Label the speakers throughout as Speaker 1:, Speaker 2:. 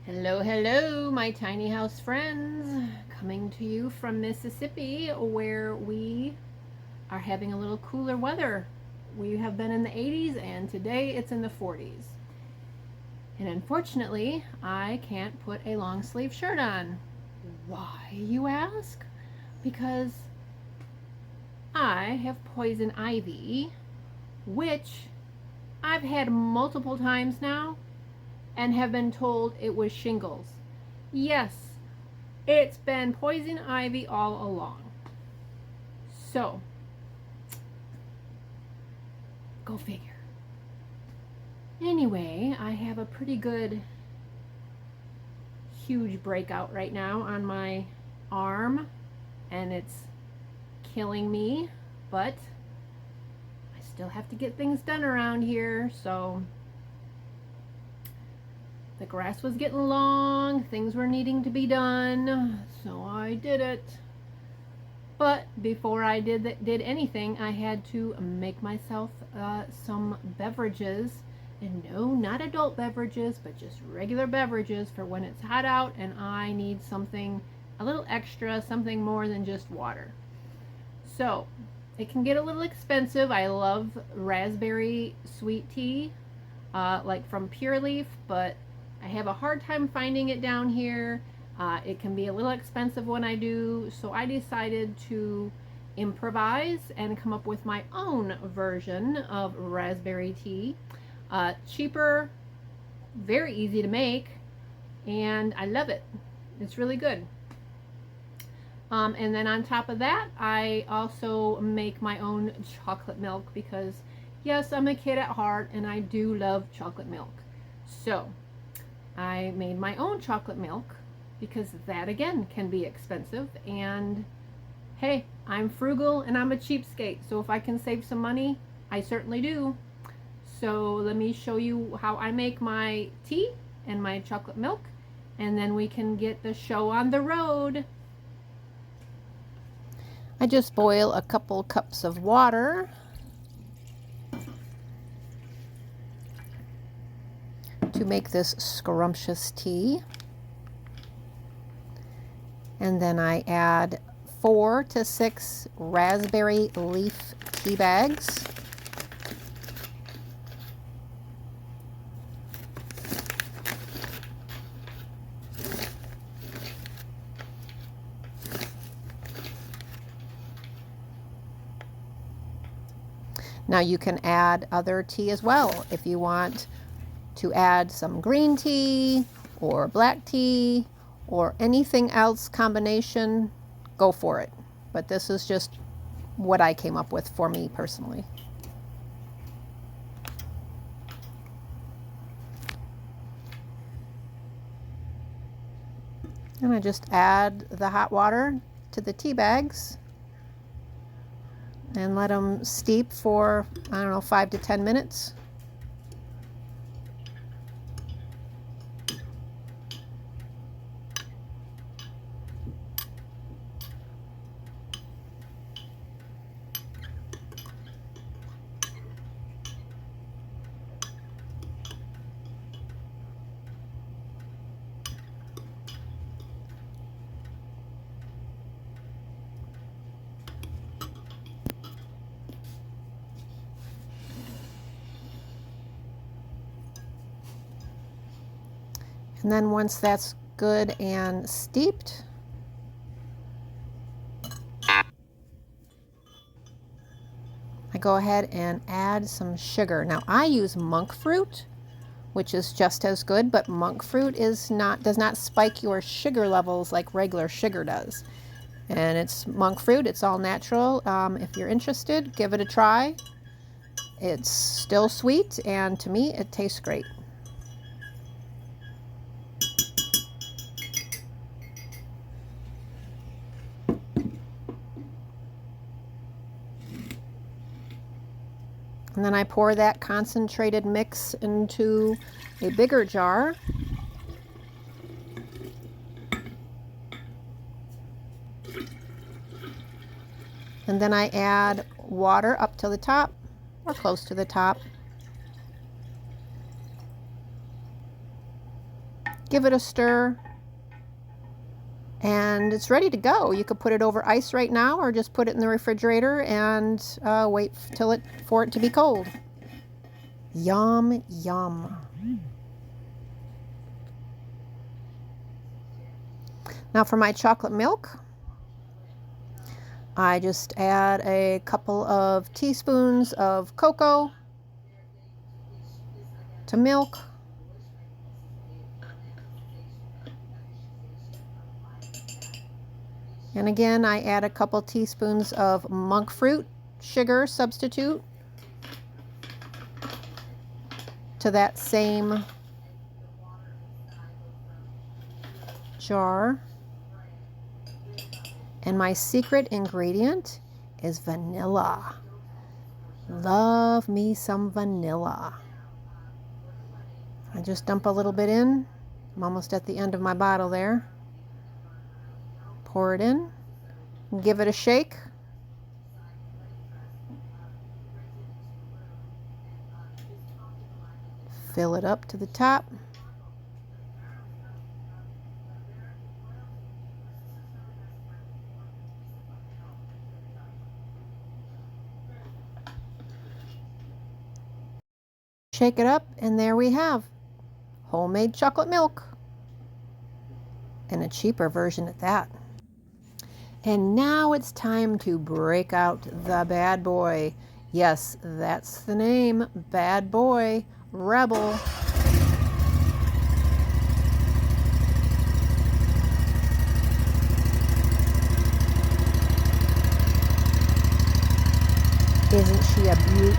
Speaker 1: Hello, hello, my tiny house friends. Coming to you from Mississippi, where we are having a little cooler weather. We have been in the 80s, and today it's in the 40s. And unfortunately, I can't put a long sleeve shirt on. Why, you ask? Because I have poison ivy, which I've had multiple times now and have been told it was shingles. Yes, it's been poison ivy all along. So, go figure. Anyway, I have a pretty good huge breakout right now on my arm, and it's killing me, but I still have to get things done around here. So the grass was getting long, things were needing to be done, so I did it. But before I did anything, I had to make myself some beverages. And no, not adult beverages, but just regular beverages for when it's hot out and I need something a little extra, something more than just water. So it can get a little expensive. I love raspberry sweet tea, like from Pure Leaf, but I have a hard time finding it down here. It can be a little expensive when I do, so I decided to improvise and come up with my own version of raspberry tea. Cheaper, very easy to make, and I love it. It's really good. And then on top of that, I also make my own chocolate milk because, yes, I'm a kid at heart and I do love chocolate milk. So I made my own chocolate milk because that, again, can be expensive. And hey, I'm frugal and I'm a cheapskate. So if I can save some money, I certainly do. So let me show you how I make my tea and my chocolate milk, and then we can get the show on the road. I just boil a couple cups of water to make this scrumptious tea. And then I add 4 to 6 raspberry leaf tea bags. Now you can add other tea as well. If you want to add some green tea or black tea or anything else combination, go for it. But this is just what I came up with for me personally. And I just add the hot water to the tea bags and let them steep for, I don't know, 5 to 10 minutes. And then once that's good and steeped, I go ahead and add some sugar. Now I use monk fruit, which is just as good, but monk fruit does not spike your sugar levels like regular sugar does. And it's monk fruit, it's all natural. If you're interested, give it a try. It's still sweet, and to me, it tastes great. And then I pour that concentrated mix into a bigger jar. And then I add water up to the top or close to the top. Give it a stir. And it's ready to go. You could put it over ice right now or just put it in the refrigerator and wait for it to be cold. Yum, yum. Now for my chocolate milk, I just add a couple of teaspoons of cocoa to milk. And again, I add a couple teaspoons of monk fruit sugar substitute to that same jar. And my secret ingredient is vanilla. Love me some vanilla. I just dump a little bit in. I'm almost at the end of my bottle there. Pour it in. Give it a shake. Fill it up to the top. Shake it up, and there we have homemade chocolate milk, and a cheaper version at that. And now it's time to break out the bad boy. Yes, that's the name, Bad Boy Rebel. Isn't she a beaut?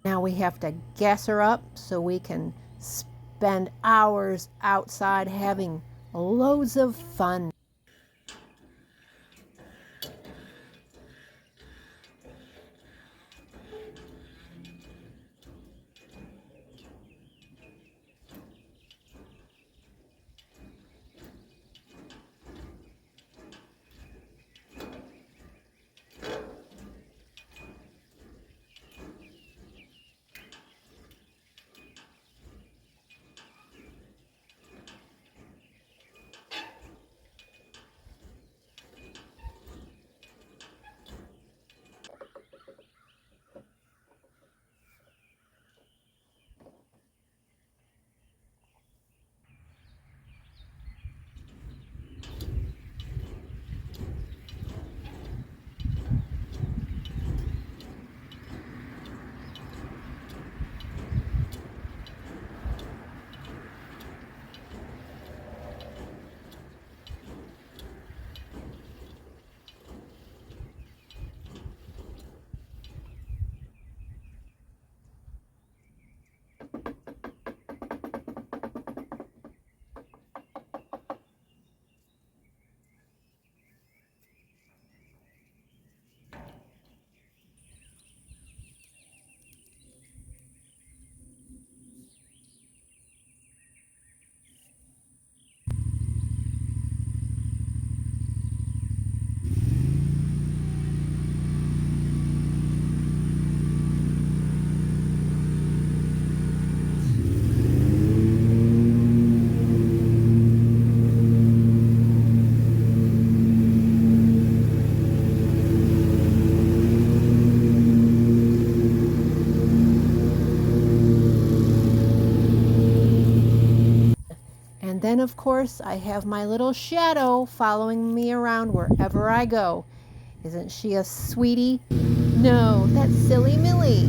Speaker 1: Now we have to gas her up so we can spend hours outside having loads of fun. And then, of course, I have my little shadow following me around wherever I go. Isn't she a sweetie? No, that's Silly Millie.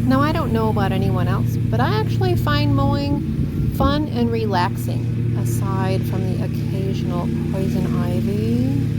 Speaker 1: Now, I don't know about anyone else, but I actually find mowing fun and relaxing, aside from the occasional poison ivy.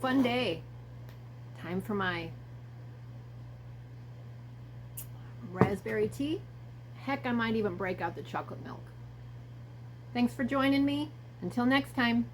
Speaker 1: fun day. Time for my raspberry tea. Heck, I might even break out the chocolate milk. Thanks for joining me. Until next time.